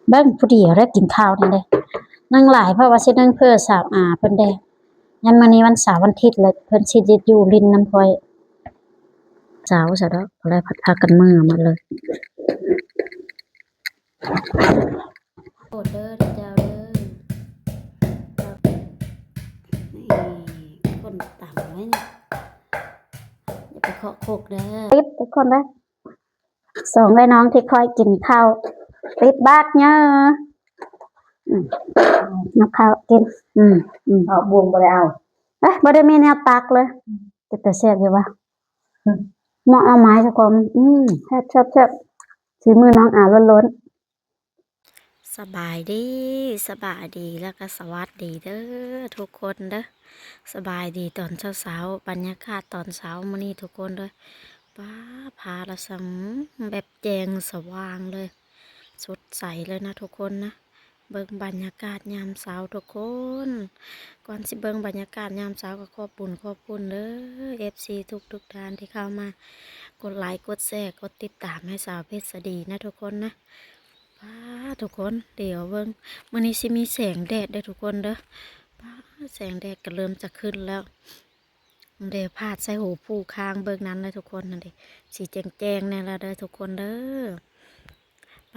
เบิ่งผู้เดียวได้กินข้าวนั่นเด้นั่งหลายเพราะว่าสินั่งเพื่อสาวเพิ่นได้ยันมื้อนี้วันเสาร์วันอาทิตย์แล้วเพิ่นสิอยู่รินน้ำพลอยสาวซะดอกก็เลยพากันมื้อมาเลยโอดเด้อเจ้าเด้อนี่คนต่ำไว้นี่อย่าไปเคาะโคกเด้อปิดทุกคนเด้อสองพี่น้องที่คอยกินข้าวปิดบาดเนาะนับข้าวกินเอาบวงบ่ได้เอาบ่ได้มีแนวตักเลยแต่แซ่บอยู่ว่ะเหมาะเอาไม้สักคนแซ่บฝีมือน้องล้นสบายดีแล้วก็สวัสดีเด้อทุกคนเด้อสบายดีตอนเช้าบรรยากาศตอนเช้ามื้อนี้ทุกคนเลยป้าพาละสังแบบแจงสว่างเลยสดใสเลยนะทุกคนนะเบิ่งบรรยากาศยามเช้าทุกคนก่อนสิเบิ่งบรรยากาศยามเช้าก็ขอบคุณเด้อ FC ทุกท่านที่เข้ามากดไลค์กดแชร์กดติดตามให้สาวเพชรสดีนะทุกคนนะป้าทุกคนเดี๋ยวเบิ่งมื้อนี้สิมีแสงแดดได้ทุกคนเด้อป้าแสงแดดก็เริ่มจะขึ้นแล้วเดี๋ยวพาดใส่หูผู้ค้างเบิ่งนั้นเลยทุกคนนั่นดิสีแจ้งๆแน่ละเด้อทุกคนเด้อ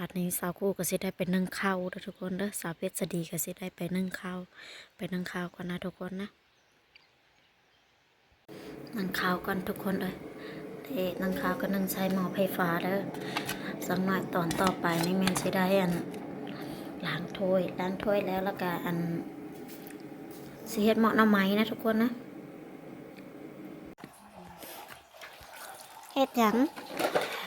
บัดนี้สาวคู่ก็สิได้ไปนึ่งข้าวเด้อทุกคนเด้อสาวเพชรสดีก็สิได้ไปนึ่งข้าวก่อนนะทุกคนนะนึ่งข้าวก่อนทุกคนเลยนึ่งข้าวก็นึ่งใช้หม้อไฟฟ้าเด้อสักหน่อยตอนต่อไปนี่แม่นสิได้ล้างถ้วยแล้วก็สิเฮ็ดหม้อน้ำไหมนะทุกคนนะเฮ็ดหยัง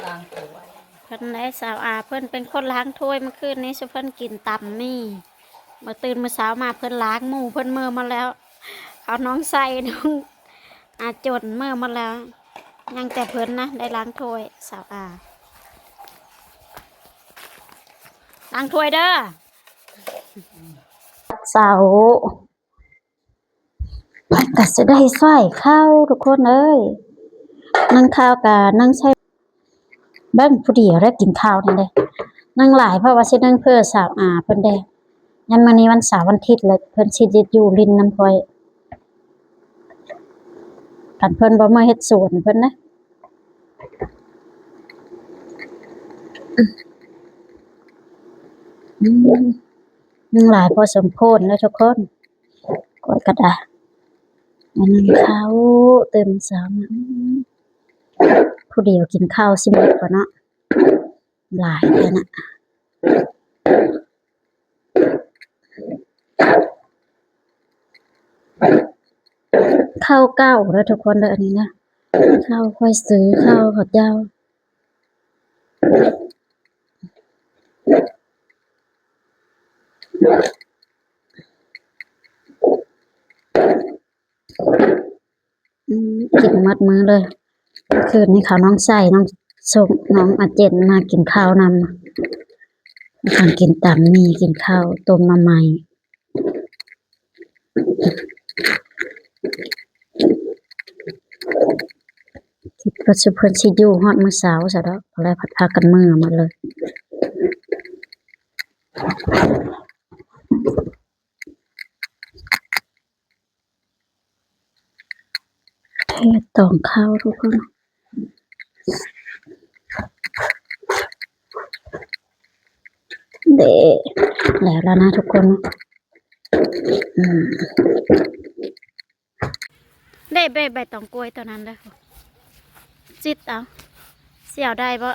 ล้างถ้วยเพิ่นได้สาวเพิ่นเป็นคนล้างถ้วยเมื่อคืนนี้เพิ่นกินตำนี่มาตื่นเมื่อเช้ามาเพิ่นล้างหมูเพิ่นเมื่อมาแล้วเอาน้องใส่น้องจนเมื่อมาแล้วยังแต่เพิ่นนะได้ล้างถ้วยสาวล้างถ้วยเด้อสาวก็จะได้ใส่ข้าวทุกคนเอ้ยนั่งข้าวกับนั่งใช้เบิ่งผู้เดียวได้กินข้าวนั่นเด้นั่งหลายเพราะว่าสินั่งเพื่อสาวเพิ่นได้ยันมื้อนี้วันเสาร์วันอาทิตย์แล้วเพิ่นสิอยู่รินน้ำพลอยคันเพิ่นบ่มาเฮ็ดสวนเพิ่นนะนั่งหลายพอสมควรแล้วทุกคนก้อยกระดาษอันนั้นข้าวเต็มสามผู้เดียวกินข้าวสิหมดบ่เนาะหลายแท้น่ะข้าวเก้าแล้วทุกคนเด้ออันนี้นะข้าวค่อยซื้อข้าวเขาเจ้ากินมัดมื้อเลยคืนนี้เขาน้องใส่น้องส่งน้องอาเจนมากินข้าวนำการกินตำมีกินข้าวต้มมาใหม่คิดว่าสุเพิ่นสิอยู่ฮอดมื้อเช้าซะดอกก็เลยพากันมื้อมาเลยเทตองข้าวทุกคนเดแล้วนะทุกคนได้ใบตองกล้วยตัวนั้นเด้อจิตเอาเสี่ยวได้บ่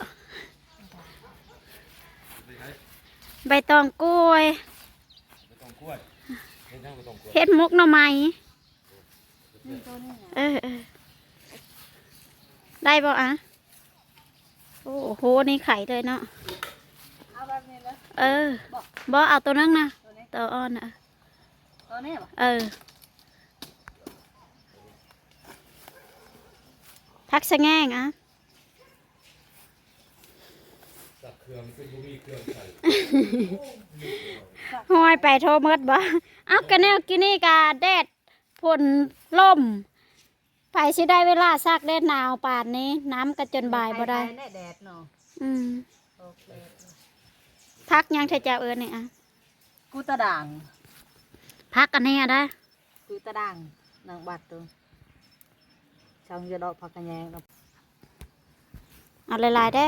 ใบตองกล้วยเฮ็ดมุกหน่อไม้ได้บ่โอ้โหนี่ไข่เลยเนาะบ่เอาตัวนึงนะตัวอ่อนตัวนี้บ่พักสะแง่งห้อยไปโทรมดบ่กันแนวกินนี่กาแดดฝนลมไปสิได้เวลาซักแดดหนาวป่านนี้น้ำกระจนบ่ายบ่ได้แดดเนาะพั พักยังใช่เจ้านี่อ่ะ กูตะด่าง พักอันนี้ได้ กูตะด่างนางบัดตัวช่างจะดอกผักกระแยงกับ เอาหลายๆได้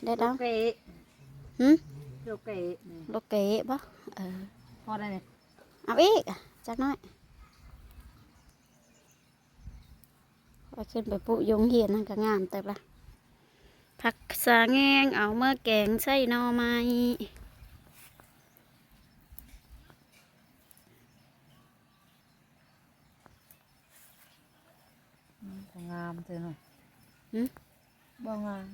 ได้ด ลู อก เกะ หืม ลูกเกะนี่ ลูกเก๋บ่อ พอได้เลย เอาอีกจักหน้อยเอาขึ้นไปปุยงเหียนนั่นก็งามแต่ละผักสาแงงเอาเมื่อแกงใส่หน่อไม้ งามเธอหน่อย หืม บ่งาม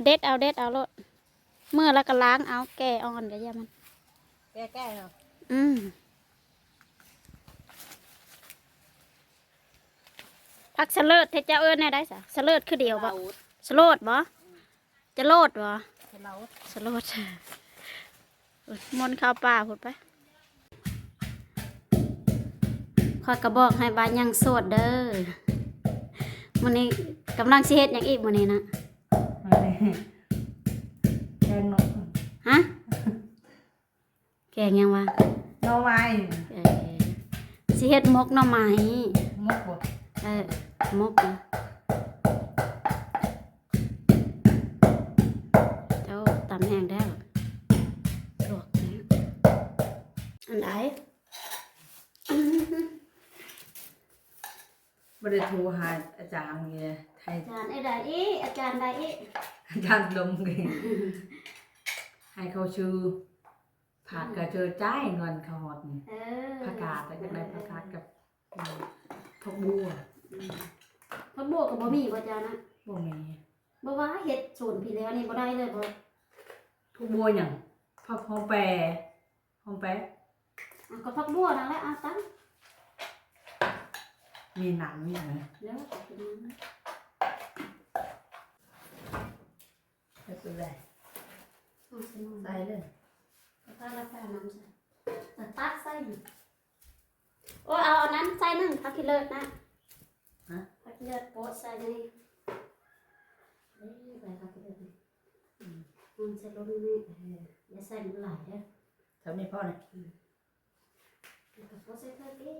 เด็ดเอาโลดเมื่อแล้วก็ล้างเอาแก่อ่อนก็อย่ามัน แก้ๆเนาะ ผักสะเลิดเทเจ้าเนี่ยได้สะสะเลิดคือเดียวบ่สะโลดบ่จะโลดบ่ เรา สะโลดมนต์ข้าวป่าพูดไปข้อยก็บอกให้บ้านยังโสดเด้อมื้อนี้กำลังสิเฮ็ดหยังอีกมื้อนี้นะ แกงนก ฮะแกงหยังวะ หน่อไม้ เออสิเฮ็ดมกหน่อไม้ มกบ่ มกนะเจ้าตำแห้งแล้วลวกนะอันใด บ่ได้โทรหาอาจารย์ไงไทย อาจารย์ไอ้ใดอีอาจารย์ใดอี อาจารย์ลมไงให้เขาชื่อผัดก็เจอจ่ายเงินเขาหอดนี่ ผักกาดแต่ก็ได้ผักกาดกับผักบัว พักบวกกับบ่มีบ่อาจารย์นะ บ่มี บ่ว่าเฮ็ดศูนย์พี่แล้วนี่บ่ได้เลยบ่ ผักบัวหยังผักหอมแปรหอมแปร อ่ะก็พักบัวนั่นแหละอ่ะตั้ง มีหนังนี่นะ เดี๋ยวเอาไปนั่งนะ ไม่เป็นไร เอาใส่หม้อ ใส่เลย แล้วก็รับน้ำใส่แต่ตักใส่หนึ่งโอ้ยเอาอันนั้นใส่หนึ่งผักขี้เลิศนะ ฮะ ผักขี้เลิศโป๊ะใส่ในเอ้ยใส่ผักขี้เลิศนี่มันใส่ลงนี่อย่าใส่มันหลายเด้อ ทำนี่พ่อเนี่ย แล้วก็โป๊ะใส่เท่านี้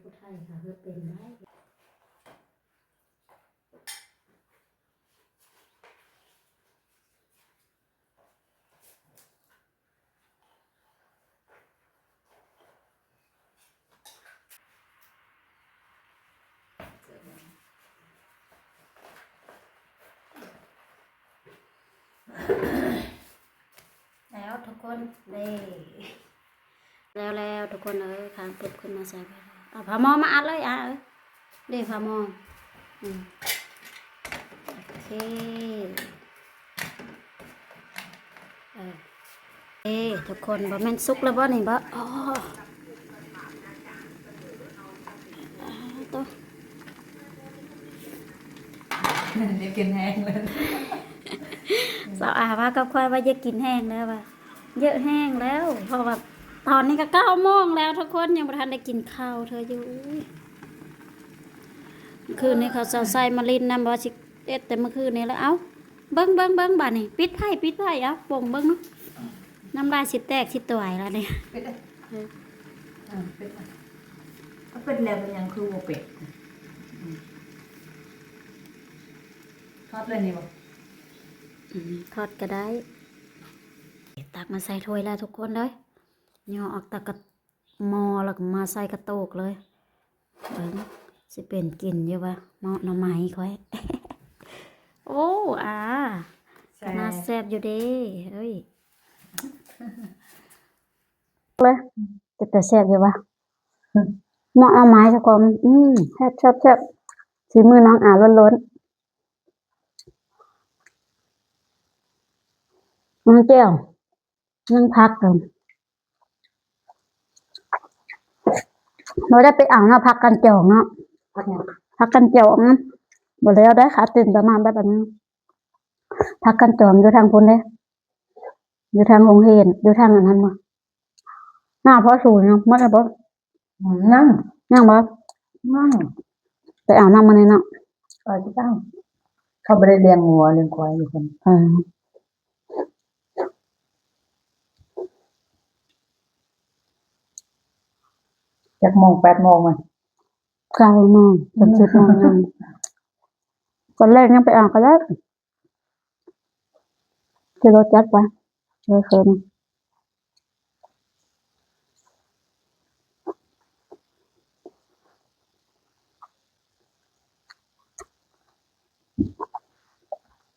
ผู้ไทยค่ะเพื่อเป็นได้แล้วทุกคนแล้วทุกคนคางปุ๊บขึ้นมาใส่ไปเอาผ้าหม้อมาอัดเลยเดี๋ยวผ้าหม้อโอเคทุกคนบ่แม่นสุกแล้วบ่นี่บ่อ๋อตัว จะกินแห้งเลย สาวอาว่ากับควายว่าจะกินแห้งแล้วว่ะเยอะแห้งแล้วเพราะว่าตอนนี้ก็9 โมงแล้วทุกคนยังไม่ทันได้กินข้าวเธออยู่เมื่อคืนนี้เขาใส่มาลินน้ำบอสิเอ็ดแต่เมื่อคืนนี้แล้วเอ้าเบิ้งบ้านนี่ปิดไผ่เอ้าบ่งเบิ้งเนาะน้ำลายสิแตกสิต่วยแล้วเนี่ย เป็ดเลยเป็ดก็เป็นแล้วเป็นยังคือวัวเป็ดทอดเลยนี่บ่ ทอดก็ได้ตักมาใส่ถ้วยแล้วทุกคนเลยย่อออกตะกะหม้อแล้วก็มาใส่กระโตกเลยเบิ้งสิเป็นกินอยู่ปะหม้อหน่อไม้ค่อย โอ้น่าแซ่บอยู่เด้เฮ้ยเลยแต่แซ่บอยู่ปะหม้อหน่อไม้ทุกคนแซ่บฝีมือน้องล้นน้องเจียวนั่งพักกัน เราได้ไปอ่างเนาะพักกันจองเนาะ พักเนี่ย พักกันจองบ่แล้วได้ขาตื่นประมาณแบบนี้พักกันจองอยู่ทางพุ่นเด้อยู่ทางโรงเรียนอยู่ทางอันนั้นบ่หน้าพ่อสูงเนาะมันบ่ นั่ง ยังบ่ นั่ง ไปอ่างน้ำมานี่เนาะ ที่ตั้งเขาไม่ได้เลี้ยงงัวเลี้ยงควายอยู่คน เออ จากโมง8 โมงมัน 9 โมงจน10 โมงยังตอนแรกยังไปอ่างก็ได้ที่รถจัดไปเลยเคยมา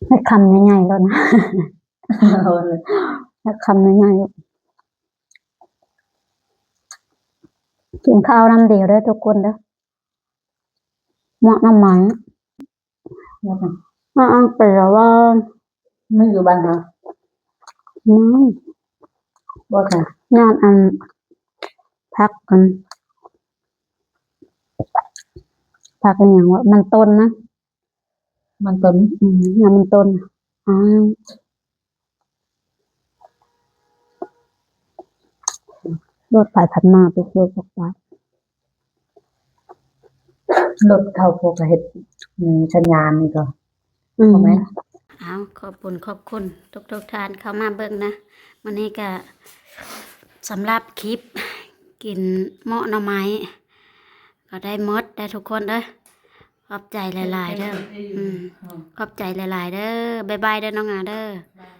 ให้คำง่ายๆแล้วนะ เอาเลย ให้คำง่ายๆกินข้าวน้ำเดียวเด้อทุกคนเด้อเหมาะน้ำไหมอ่างไปแล้วว่า ไม่อยู่บ้านเขา อืม บ่ค่ะ งานอันพักกันพักกันอย่างว่ามันต้นนะ มันต้น งานมันต้นรถผ่านมาไปเที่ยวกับป้าร ถเข้าพวกเฮ็ดสัญญาณนี่ก็ บ่ แม่ แม่ น เอาขอบคุณทุกท่านเข้ามาเบิ่งนะวันนี้ก็สำหรับคลิปกินเมาะหน่อไม้ก็ได้หมดได้ทุกคนเด้อขอบใจหลายๆเด้อขอบใจหลายๆเด้อบ๊ายบายเด้อน้องอาเด้อ บาย